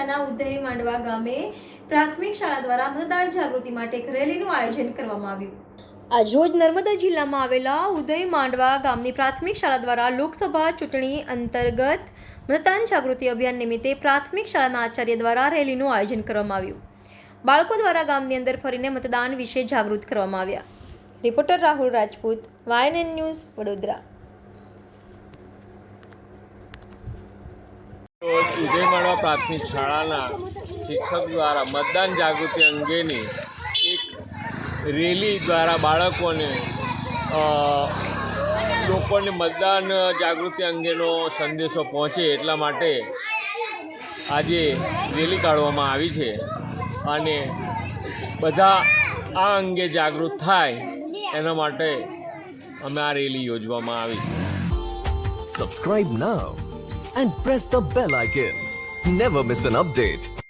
જિલ્લાના ઉદય માંડવા ગામે પ્રાથમિક શાળા દ્વારા મતદાર જાગૃતિ માટે એક રેલીનું આયોજન કરવામાં આવ્યું. આજરોજ નર્મદા જિલ્લામાં આવેલા ઉદય માંડવા ગામની પ્રાથમિક શાળા દ્વારા લોકસભા ચૂંટણી અંતર્ગત મતદાન જાગૃતિ અભિયાન નિમિત્તે પ્રાથમિક શાળાના આચાર્ય દ્વારા રેલીનું આયોજન કરવામાં આવ્યું. બાળકો દ્વારા ગામની અંદર ફરીને મતદાન વિશે જાગૃત કરવામાં આવ્યા. Reporter Rahul Rajput, YNN news, Vadodara. Uday Mandva પ્રાથમિક શાળાના શિક્ષક દ્વારા મતદાન જાગૃતિ અંગેની એક રેલી દ્વારા લોકોને મતદાન જાગૃતિ અંગેનો સંદેશો પહોંચે એટલા માટે આજે રેલી કાઢવામાં આવી છે અને બધા આ અંગે જાગૃત થાય એના માટે અમે આ રેલી યોજવામાં આવી છે. Subscribe now and press the bell icon. Never miss an update.